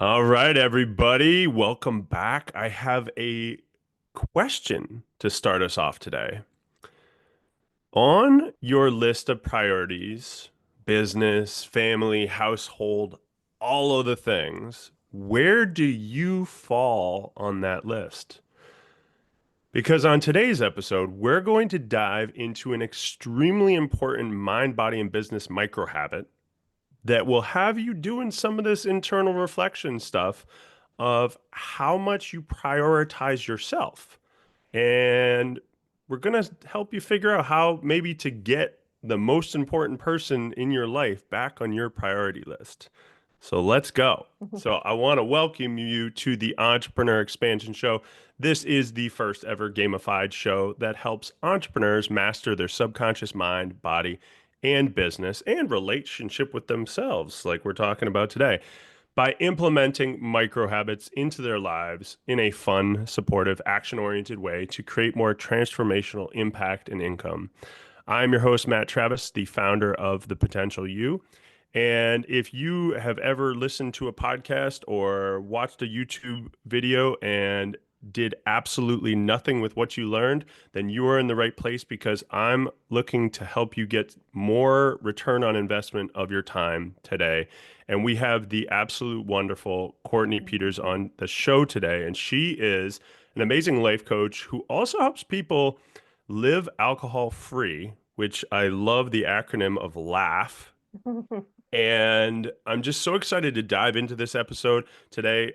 All right, everybody, welcome back. I have a question to start us off today. On your list of priorities, business, family, household, all of the things, where do you fall on that list? Because on today's episode, we're going to dive into an extremely important mind, body, and business micro habit that will have you doing some of this internal reflection stuff of how much you prioritize yourself. And we're going to help you figure out how maybe to get the most important person in your life back on your priority list. So let's go. So I want to welcome you to the Entrepreneur Expansion Show. This is the first ever gamified show that helps entrepreneurs master their subconscious mind, body, and business and relationship with themselves, like we're talking about today, by implementing micro habits into their lives in a fun, supportive, action-oriented way to create more transformational impact and income. I'm your host, Matt Travis, the founder of The Potential You. And if you have ever listened to a podcast or watched a YouTube video and did absolutely nothing with what you learned, then you are in the right place because I'm looking to help you get more return on investment of your time today. And we have the absolute wonderful Courtney Peters on the show today. And she is an amazing life coach who also helps people live alcohol free, which I love the acronym of LAUGH. And I'm just so excited to dive into this episode today.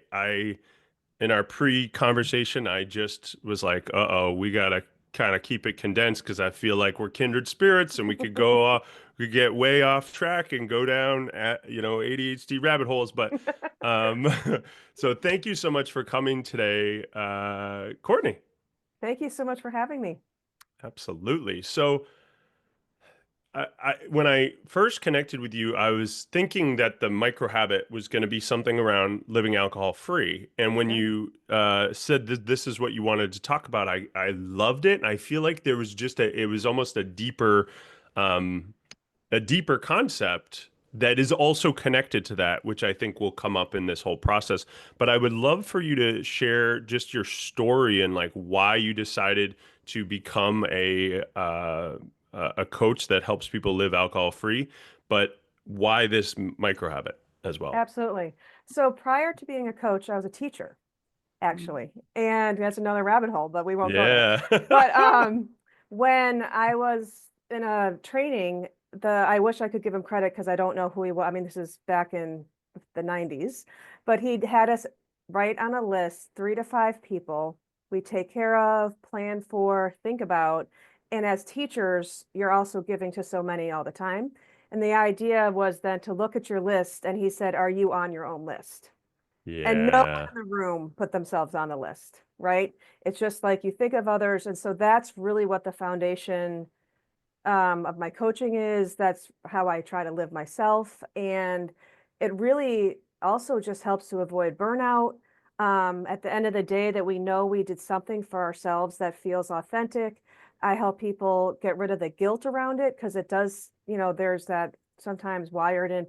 In our pre-conversation, I just was like, uh-oh, we gotta kind of keep it condensed because I feel like we're kindred spirits and we could go we could get way off track and go down ADHD rabbit holes. But um so thank you so much for coming today, Courtney. Thank you so much for having me. Absolutely. So when I first connected with you, I was thinking that the micro habit was going to be something around living alcohol free. And when Yeah. you said that this is what you wanted to talk about, I loved it. And I feel like there was it was almost um, a deeper concept that is also connected to that, which I think will come up in this whole process. But I would love for you to share just your story and like why you decided to become a coach that helps people live alcohol free, but why this micro habit as well. Absolutely. So prior to being a coach, I was a teacher, actually. And that's another rabbit hole, but we won't go there. Yeah. But when I was in a training, I wish I could give him credit because I don't know who he was. I mean, this is back in the 90s, but he had us write on a list 3 to 5 people we take care of, plan for, think about. And as teachers, you're also giving to so many all the time. And the idea was then to look at your list, and he said, "Are you on your own list?" And no one Yeah. in the room put themselves on the list, right? It's just like you think of others. And so that's really what the foundation of my coaching is. That's how I try to live myself. And it really also just helps to avoid burnout. At the end of the day, that we know we did something for ourselves that feels authentic. I help people get rid of the guilt around it because it does, there's that sometimes wired in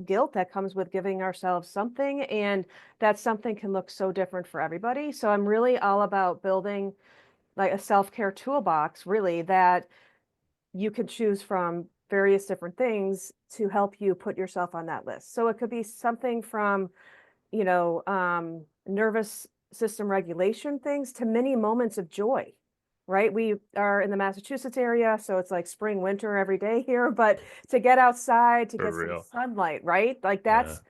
guilt that comes with giving ourselves something. And that something can look so different for everybody. So I'm really all about building like a self-care toolbox, really, that you could choose from various different things to help you put yourself on that list. So it could be something from, nervous system regulation things to many moments of joy, right? We are in the Massachusetts area, so it's like spring, winter every day here, but to get outside, to For get some real. sunlight, right? Like Yeah. that's,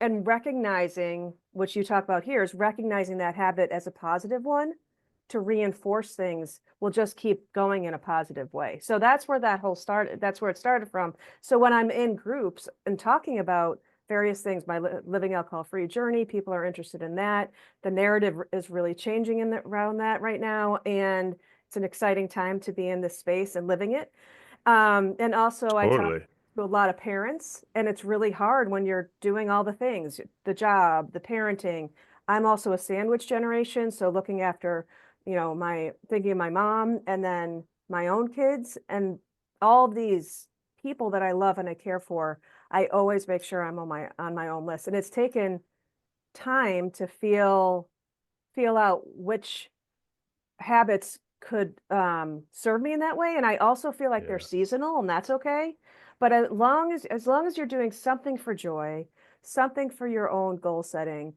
and recognizing what you talk about here is recognizing that habit as a positive one to reinforce things will just keep going in a positive way. So that's where that whole started. That's where it started from. So when I'm in groups and talking about various things, my living alcohol free journey, people are interested in that. The narrative is really changing around that right now. And it's an exciting time to be in this space and living it. And also I talk Totally. to a lot of parents, and it's really hard when you're doing all the things, the job, the parenting. I'm also a sandwich generation, so looking after, my thinking of my mom and then my own kids and all these people that I love and I care for, I always make sure I'm on my own list. And it's taken time to feel out which habits could serve me in that way. And I also feel like they're Yeah. seasonal, and that's okay. But as long as you're doing something for joy, something for your own goal setting,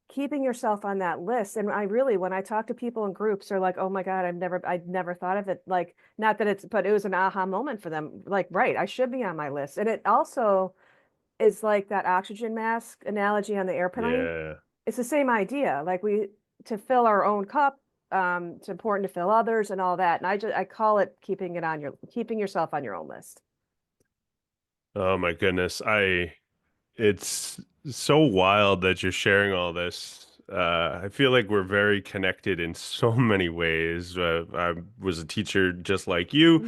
keeping yourself on that list. And I really, when I talk to people in groups, they're like, "Oh my God, I'd never thought of it." Like, not that it's, but it was an aha moment for them. Like, right, I should be on my list. And it also is like that oxygen mask analogy on the airplane. Yeah. It's the same idea. Like to fill our own cup, it's important to fill others and all that. And I call it keeping yourself on your own list. Oh my goodness. It's so wild that you're sharing all this. I feel like we're very connected in so many ways. I was a teacher just like you.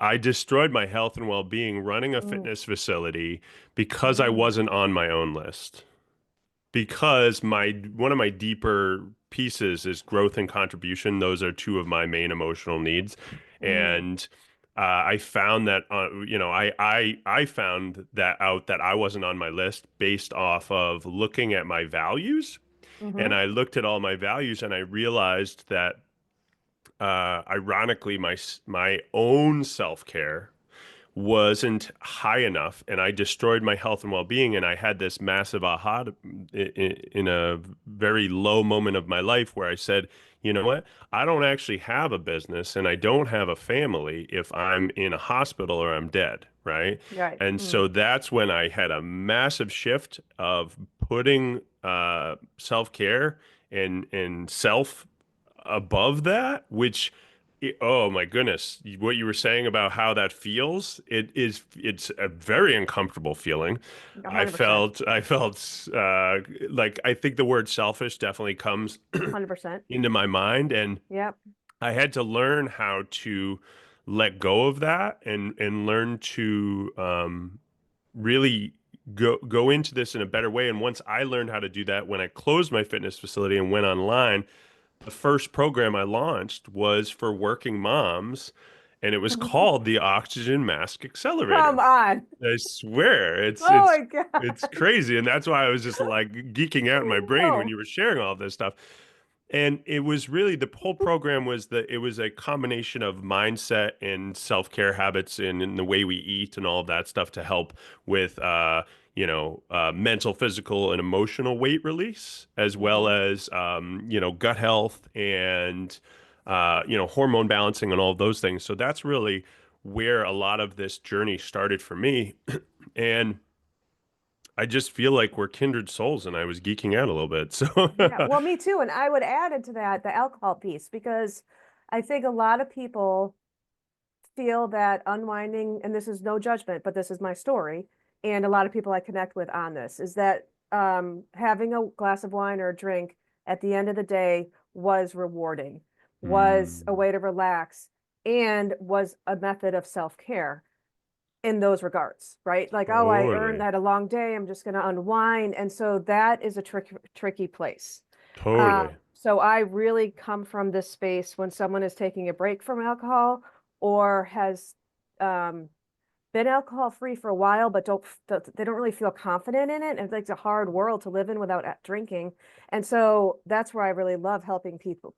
I destroyed my health and well-being running a Mm, fitness facility because I mm, wasn't on my own list. Because my one of my deeper pieces is growth and contribution. Those are two of my main emotional needs, mm, and I found that I found that out that I wasn't on my list based off of looking at my values, and hmm. I looked at all my values and I realized that ironically my own self care wasn't high enough and I destroyed my health and well-being and I had this massive aha in a very low moment of my life where I said, you know what? I don't actually have a business and I don't have a family if I'm in a hospital or I'm dead, right? Right. And Mm, so that's when I had a massive shift of putting self-care and self above that, which oh my goodness, what you were saying about how that feels, it's a very uncomfortable feeling. a I 100%. felt I felt like I think the word selfish definitely comes 100%. into my mind and Yep. I had to learn how to let go of that and learn to really go into this in a better way. And once I learned how to do that, when I closed my fitness facility and went online, the first program I launched was for working moms, and it was called the Oxygen Mask Come Accelerator. on. I swear, Oh my it's God. crazy, and that's why I was just like geeking out in my I brain when know. you were sharing all this stuff. And it was really the whole program was that it was a combination of mindset and self-care habits and the way we eat and all of that stuff to help with mental, physical, and emotional weight release, as well Hmm. as gut health and hormone balancing and all of those things. So that's really where a lot of this journey started for me. And I just feel like we're kindred souls, and I was geeking out a little bit. So Yeah. Well, me too. And I would add into that the alcohol piece because I think a lot of people feel that unwinding, and this is no judgment, but this is my story, and a lot of people I connect with on this, is that having a glass of wine or a drink at the end of the day was rewarding, was a Mm, way to relax, and was a method of self-care in those regards, right? Like, oh, I earned totally, that a long day, I'm just going to unwind. And so that is a tricky place. totally. So I really come from this space when someone is taking a break from alcohol or has um, been alcohol free for a while, but they don't really feel confident in it. And it's a hard world to live in without drinking. And so that's where I really love helping people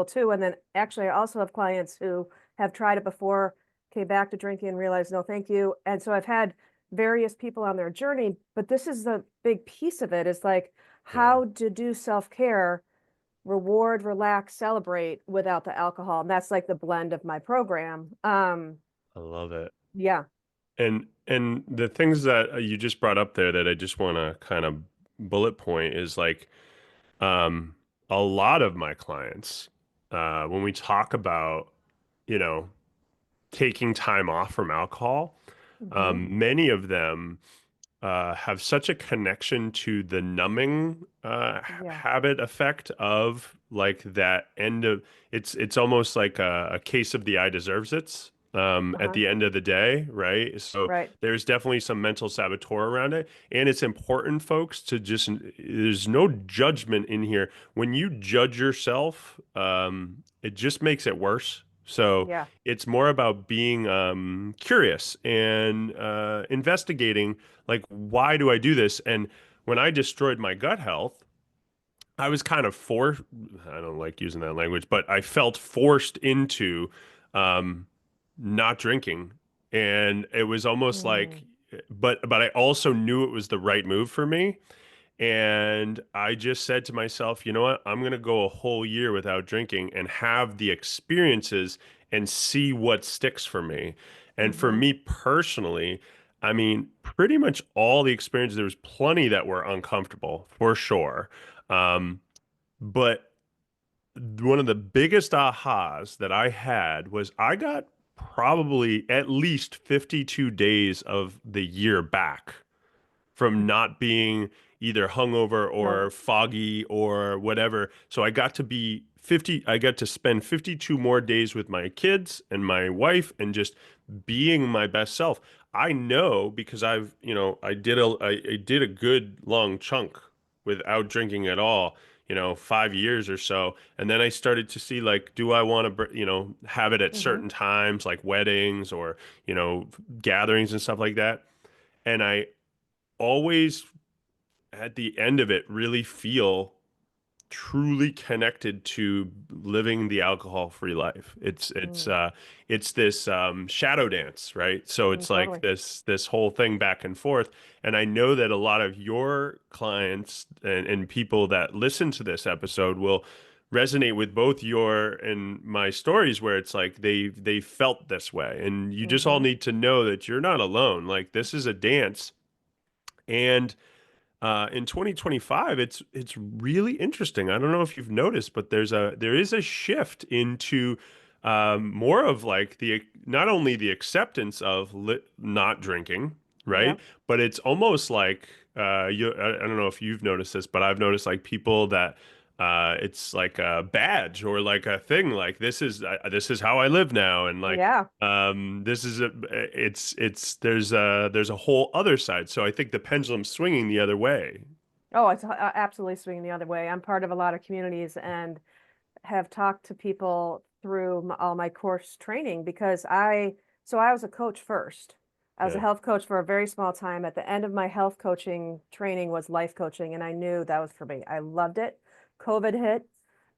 too. And then actually I also have clients who have tried it before, came back to drinking and realized, no, thank you. And so I've had various people on their journey, but this is the big piece of it is like Yeah, how to do self-care, reward, relax, celebrate without the alcohol. And that's like the blend of my program. I love it. Yeah. And the things that you just brought up there that I just want to kind of bullet point is like um, a lot of my clients, when we talk about, you know, taking time off from alcohol, Hmm. many of them have such a connection to the numbing Yeah. habit effect of like that end of it's almost like a case of the eye deserves it at Uh-huh. the end of the day, right? So Right. there's definitely some mental saboteur around it, and it's important, folks, to just there's no judgment in here. When you judge yourself, it just makes it worse. So Yeah. it's more about being curious and investigating like, why do I do this? And when I destroyed my gut health, I was kind of forced, I don't like using that language, but I felt forced into um, not drinking. And it was almost Mm, like, but I also knew it was the right move for me. And I just said to myself, you know what? I'm going to go a whole year without drinking and have the experiences and see what sticks for me. And for hmm me personally, I mean, pretty much all the experiences, there was plenty that were uncomfortable for sure. But one of the biggest ahas that I had was I got probably at least 52 days of the year back from not being either hungover Right. or foggy or whatever. So I got to spend 52 more days with my kids and my wife and just being my best self. I know because I did a good long chunk without drinking at all, 5 years or so. And then I started to see like, do I want to, have it at hmm certain times like weddings or, gatherings and stuff like that. And I always at the end of it really feel truly connected to living the alcohol-free life. It's this shadow dance, right? So it's like Totally. this whole thing back and forth. And I know that a lot of your clients and people that listen to this episode will resonate with both your and my stories where it's like they felt this way. And you just all hmm need to know that you're not alone. Like this is a dance. And in 2025, it's really interesting. I don't know if you've noticed, but there is a shift into more of like the not only the acceptance of not drinking, right? Yep. But it's almost like I don't know if you've noticed this, but I've noticed like people that it's like a badge or like a thing. Like this is how I live now, and like Yeah. this is a it's there's a whole other side. So I think the pendulum's swinging the other way. Oh, it's absolutely swinging the other way. I'm part of a lot of communities and have talked to people through all my course training because so I was a coach first. I was a Yeah. health coach for a very small time. At the end of my health coaching training was life coaching, and I knew that was for me. I loved it. COVID hit.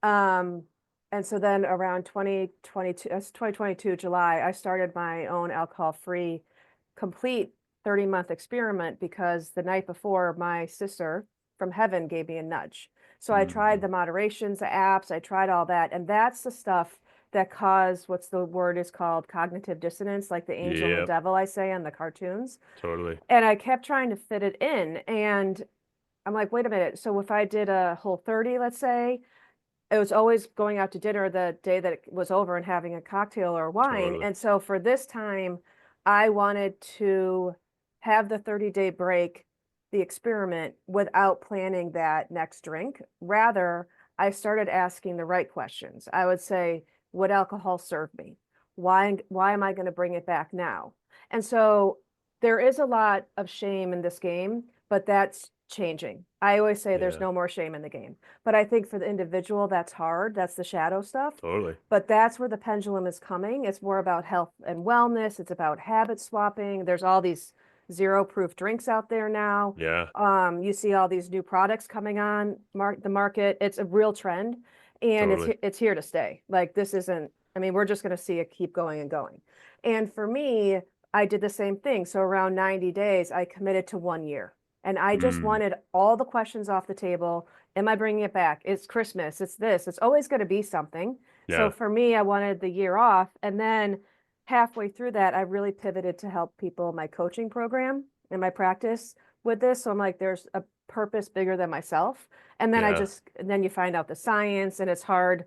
Um, and so then around 2022, 2022, July, I started my own alcohol-free complete 30-month experiment because the night before my sister from heaven gave me a nudge. So I tried Hmm. the moderations, the apps, I tried all that. And that's the stuff that cause what's the word is called cognitive dissonance, like the angel and the Yeah, devil, I say on the cartoons. totally. And I kept trying to fit it in. And I'm like, wait a minute. So if I did a whole 30, let's say, it was always going out to dinner the day that it was over and having a cocktail or wine. Totally. And so for this time, I wanted to have the 30-day break, the experiment, without planning that next drink. Rather, I started asking the right questions. I would say, would alcohol serve me? Why am I going to bring it back now? And so there is a lot of shame in this game, but that's changing. I always say there's Yeah, no more shame in the game. But I think for the individual, that's hard. That's the shadow stuff. totally. But that's where the pendulum is coming. It's more about health and wellness. It's about habit swapping. There's all these zero proof drinks out there now. Yeah, You see all these new products coming on the market. It's a real trend, and totally. it's here to stay. Like this isn't. I mean, we're just going to see it keep going and going. And for me, I did the same thing. So around 90 days, I committed to 1 year. And I just Mm, wanted all the questions off the table. Am I bringing it back? It's Christmas. It's this. It's always going to be something. So yeah, for me, I wanted the year off. And then halfway through that, I really pivoted to help people in my coaching program and my practice with this. So I'm like, there's a purpose bigger than myself. And then yeah. and then you find out the science, and it's hard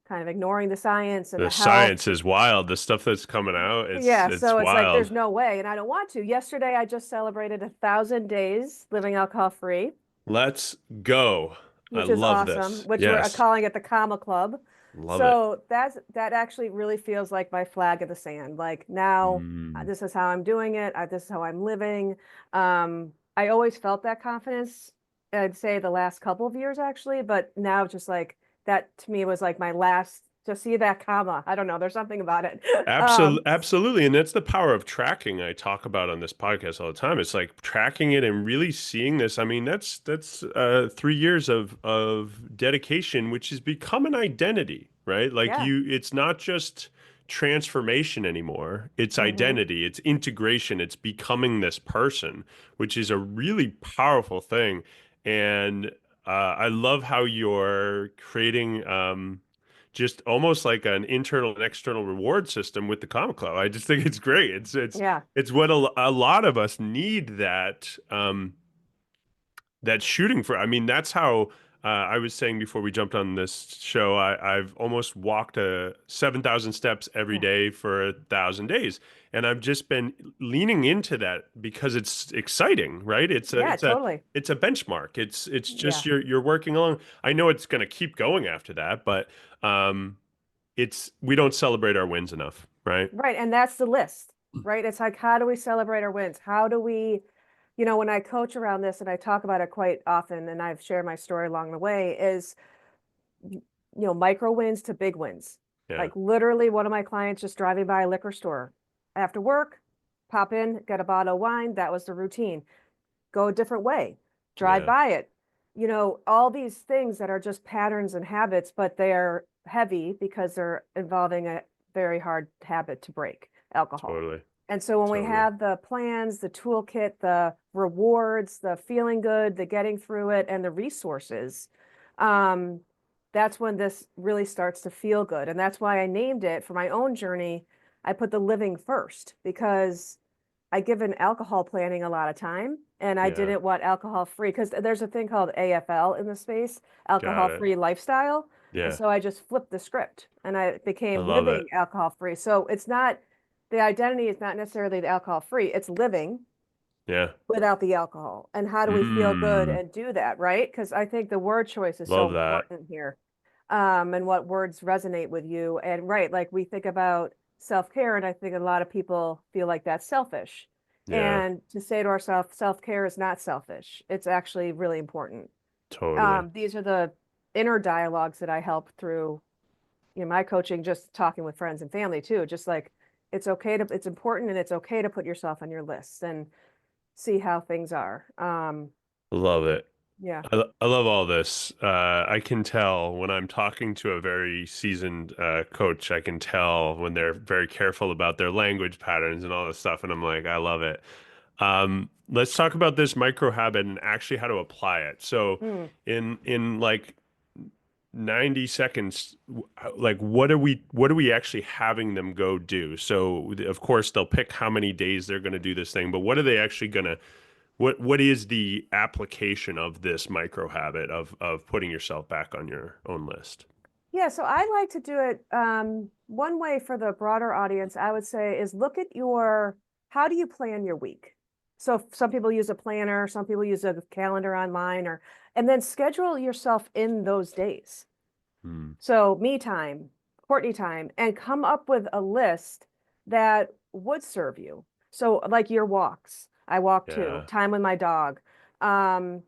kind of ignoring the science and The the health. science is wild. The stuff that's coming out, Yeah, it's so it's like wild. there's no way, and I don't want to. Yesterday, I just celebrated 1,000 days living alcohol free, Let's go. I which is love awesome, this. which we're Yes, calling it the Comma Club. love it. So that actually really feels like my flag in the sand. Like now, Mm, this is how I'm doing it. This is how I'm living. I always felt that confidence. I'd say the last couple of years actually, but now just like that to me was like my last to see that comma. I don't know. There's something about it. Absolutely, absolutely. And that's the power of tracking I talk about on this podcast all the time. It's like tracking it and really seeing this. I mean, that's 3 years of dedication, which has become an identity, right? Like Yeah. it's not just transformation anymore. It's Hmm. identity, it's integration, it's becoming this person, which is a really powerful thing. And I love how you're creating just almost like an internal and external reward system with the Comic Club. I just think it's great. Yeah. It's what a lot of us need that shooting for. I mean, that's how I was saying before we jumped on this show. I've almost walked 7,000 steps every Yeah. day for 1,000 days, and I've just been leaning into that because it's exciting, right? Yeah, totally. It's a benchmark. It's just Yeah. you're working along. I know it's going to keep going after that, but um, it's we don't celebrate our wins enough, right? Right. And that's the list, right? It's like, how do we celebrate our wins? How do we, when I coach around this and I talk about it quite often, and I've shared my story along the way, is, micro wins to big wins. Yeah, Like literally one of my clients just driving by a liquor store after work, pop in, get a bottle of wine. That was the routine. Go a different way, drive yeah, by it. All these things that are just patterns and habits, but they're heavy because they're involving a very hard habit to break, alcohol. totally, And so when we totally. have the plans, the toolkit, the rewards, the feeling good, the getting through it, and the resources, um, that's when this really starts to feel good. And that's why I named it for my own journey. I put the living first because I given alcohol planning a lot of time and I Yeah, didn't want alcohol free because there's a thing called AFL in the space, alcohol got it. free lifestyle. And Yeah, so I just flipped the script and I I became love living it. alcohol free. So it's not the identity is not necessarily the alcohol free, it's living Yeah. without the alcohol. And how do we feel good Mm, and do that, right? Because I think the word choice is so love that. important here. And what words resonate with you. And right, like we think about self-care, and I think a lot of people feel like that's selfish. Yeah, And to say to ourselves, self-care is not selfish. It's actually really important. totally. These are the inner dialogues that I help through, my coaching, just talking with friends and family too. Just like it's important and it's okay to put yourself on your list and see how things are. Love it. Yeah. I love all this. I can tell when I'm talking to a very seasoned coach, I can tell when they're very careful about their language patterns and all this stuff. And I'm like, I love it. Let's talk about this micro habit and actually how to apply it. So, Mm. in like 90 seconds, like what are we actually having them go do? So, of course, they'll pick how many days they're going to do this thing, but what are they actually going to what is the application of this micro habit of putting yourself back on your own list? Yeah, so I like to do it. One way for the broader audience, I would say, is look at how do you plan your week? So some people use a planner, some people use a calendar online, and then schedule yourself in those days. Hmm. So me time, Courtney time, and come up with a list that would serve you. So like your walks, I walk too, Yeah, time with my dog. Um,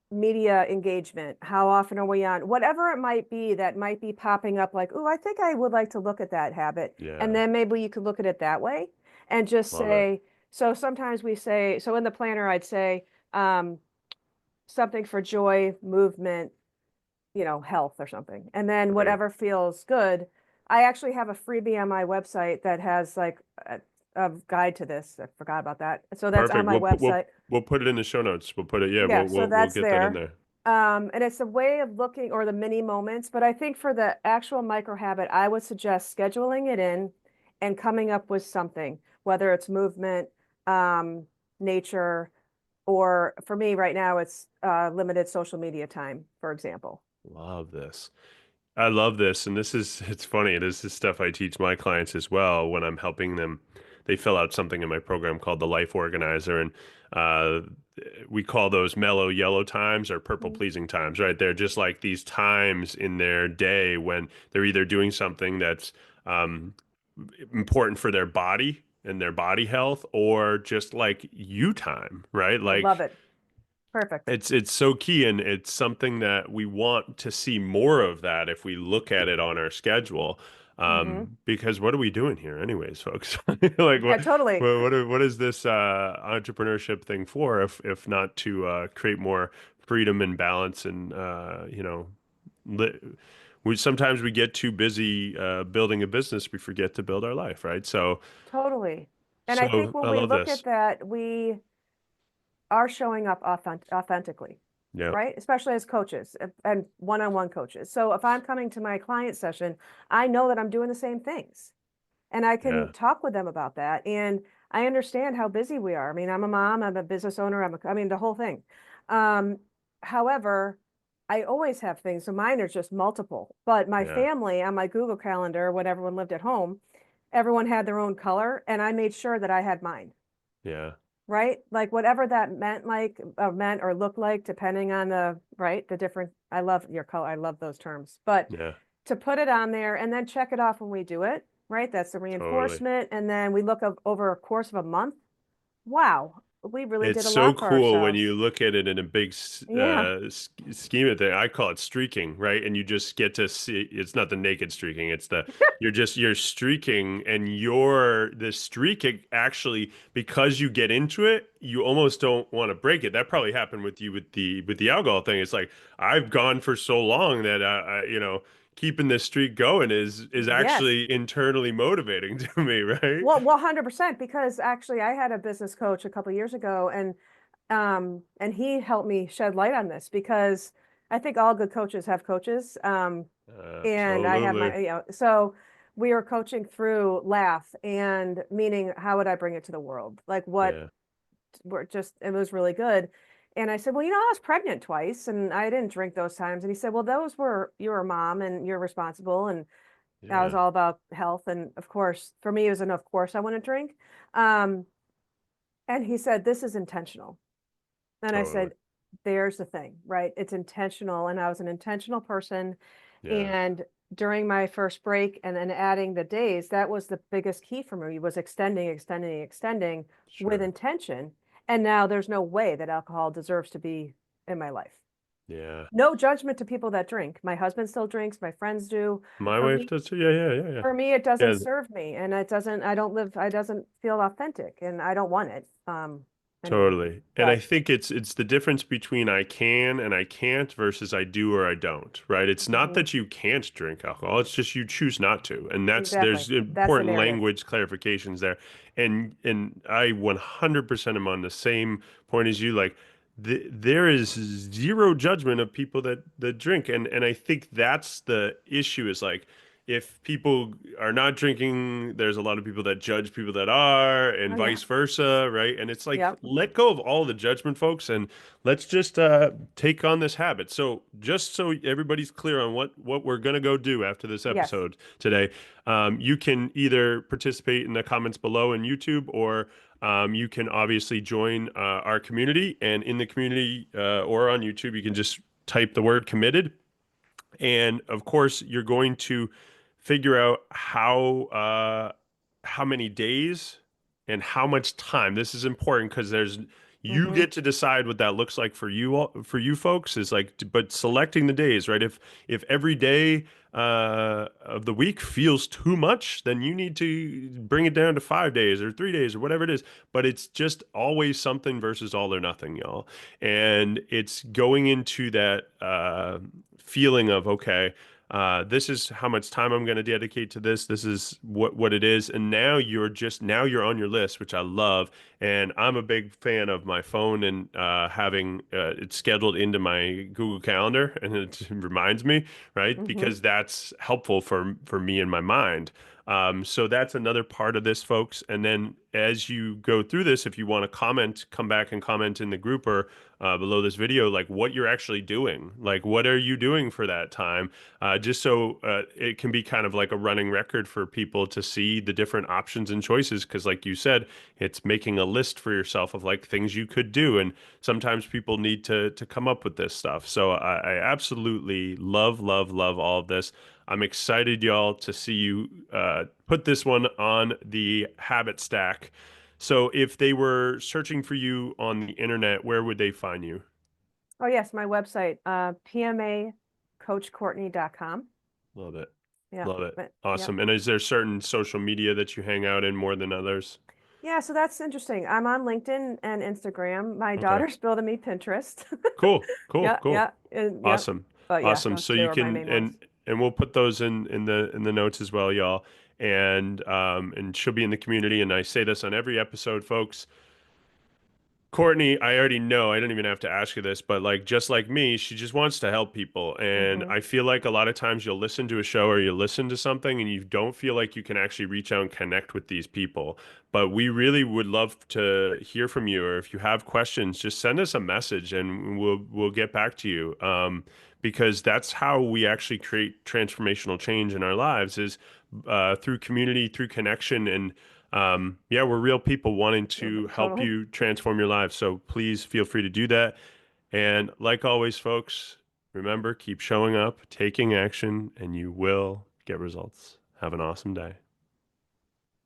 Media engagement, how often are we on, whatever it might be that might be popping up like, oh, I think I would like to look at that habit. And yeah, then maybe you could look at it that way and just love it. say, so sometimes we say, so in the planner, I'd say um, something for joy, movement, health or something. And then Great. whatever feels good. I actually have a freebie on my website that has like a guide to this. I forgot about that. So that's on Perfect. my We'll website. we'll put it in the show notes. We'll put it. Yeah, Yeah, so we'll that's get that in there. there. And it's a way of looking or the mini moments, but I think for the actual micro habit, I would suggest scheduling it in and coming up with something, whether it's movement, um, nature, or for me right now, it's limited social media time, for example. Love this. I love this, and it's funny. This is stuff I teach my clients as well when I'm helping them. They fill out something in my program called the Life Organizer, and uh, we call those mellow yellow times or purple Mhm. pleasing times, right? They're just like these times in their day when they're either doing something that's um, important for their body and their body health, or just like you time, right? I love Like it. Perfect. It's so key, and it's something that we want to see more of that if we look at it on our schedule. Hmm. Because what are we doing here anyways, folks? Like Yeah, totally. what is this entrepreneurship thing for if not to create more freedom and balance and li we sometimes we get too busy building a business, we forget to build our life, right? Totally. And I think So when I we love look at this. that, we are showing up authentically, Yeah. right? Especially as coaches and one-on-one coaches. So if I'm coming to my client session, I know that I'm doing the same things and I Yeah. can talk with them about that. And I understand how busy we are. I mean, I'm a mom, I'm a business owner, I mean, the whole thing. Um, However, I always have things. So mine are just multiple, but my Yeah. family on my Google Calendar, when everyone lived at home, everyone had their own color and I made sure that I had mine, Yeah. right? Like whatever that meant or looked like, depending on the, right, the different, I love your color. I love those terms, but Yeah. to put it on there and then check it off when we do it, right? That's the Totally. reinforcement. And then we look over a course of a month. Wow, we really It's did a so lot for cool when ourselves. you look at it in a big Yeah. scheme of thing. I call it streaking, right? And you just get to see it's not the naked streaking, it's the you're streaking and you're the streak actually because you get into it, you almost don't want to break it. That probably happened with you with the alcohol thing. It's like I've gone for so long that keeping this streak going is Yes. actually internally motivating to me, right? Well, 100%, because actually I had a business coach a couple years ago and he helped me shed light on this because I think all good coaches have coaches. And I have Absolutely. my, so we were coaching through laugh and meaning how would I bring it to the world? Like what Yeah. were just, it was really good. And I said, well, I was pregnant twice and I didn't drink those times. And he said, well, those were, you were a mom and you're responsible. And I was Yeah. all about health. And of course, for me, it was an, of course, I want to drink. Um, and he said, this is intentional. And I Totally. said, there's the thing, right? It's intentional. And I was an intentional person. Yeah. And during my first break and then adding the days, that was the biggest key for me was extending, extending, extending with Sure. intention. And now there's no way that alcohol deserves to be in my life. Yeah. No judgment to people that drink. My husband still drinks, my friends do. My For wife me, does too. Yeah, yeah, yeah, yeah. for me, it doesn't Yeah, serve me and it doesn't, I don't live, I doesn't feel authentic and I don't want it anymore. totally. And I But think it's the difference between I can and I can't versus I do or I don't, right? It's not mhm, that you can't drink alcohol, it's just you choose not to. And that's exactly. there's That's the important narrative. language clarifications there. And I 100% am on the same point as you. Like there is zero judgment of people that drink. And I think that's the issue is like if people are not drinking, there's a lot of people that judge people that are, and Oh vice yeah. versa, right? And it's like, Yep. let go of all the judgment, folks, and let's just take on this habit. So, just so everybody's clear on what we're gonna go do after this Yes. episode today, you can either participate in the comments below in YouTube, or you can obviously join our community. And in the community or on YouTube, you can just type the word committed and of course, you're going to figure out how many days and how much time. This is important because there's you Hmm. get to decide what that looks like for you all, for you folks is like but selecting the days, right? If every day of the week feels too much, then you need to bring it down to 5 days or 3 days or whatever it is. But it's just always something versus all or nothing, y'all. And it's going into that feeling of okay, this is how much time I'm going to dedicate to this. This is what it is, and now you're on your list, which I love. And I'm a big fan of my phone and having it scheduled into my Google Calendar, and it reminds me, right? Hmm. Because that's helpful for me in my mind. So that's another part of this, folks. And then as you go through this, if you want to comment, come back and comment in the group or below this video, like what you're actually doing. Like, what are you doing for that time? Just so it can be kind of like a running record for people to see the different options and choices. Because, like you said, it's making a list for yourself of like things you could do. And sometimes people need to come up with this stuff. So I absolutely love, love, love all of this. I'm excited, y'all, to see you put this one on the habit stack. So if they were searching for you on the internet, where would they find you? Oh, yes, my website, pmacoachcourtney.com. Love it. Yeah, Love it. yeah. Awesome. And is there certain social media that you hang out in more than others? Yeah, so that's interesting. I'm on LinkedIn and Instagram. My Okay. daughter's building me Pinterest. Cool. Cool. Yeah, Cool. yeah, and yep. Awesome. But yeah, Awesome. those So two you are my can main ones. and we'll put those in the notes as well, y'all. And she'll be in the community. And I say this on every episode, folks. Courtney, I already know, I don't even have to ask you this, but like just like me, she just wants to help people. And Hmm. I feel like a lot of times you'll listen to a show or you listen to something and you don't feel like you can actually reach out and connect with these people. But we really would love to hear from you, or if you have questions, just send us a message and we'll get back to you. Because that's how we actually create transformational change in our lives is through community, through connection, and yeah, we're real people wanting to help Totally. you transform your lives. So please feel free to do that. And like always, folks, remember, keep showing up, taking action, and you will get results. Have an awesome day.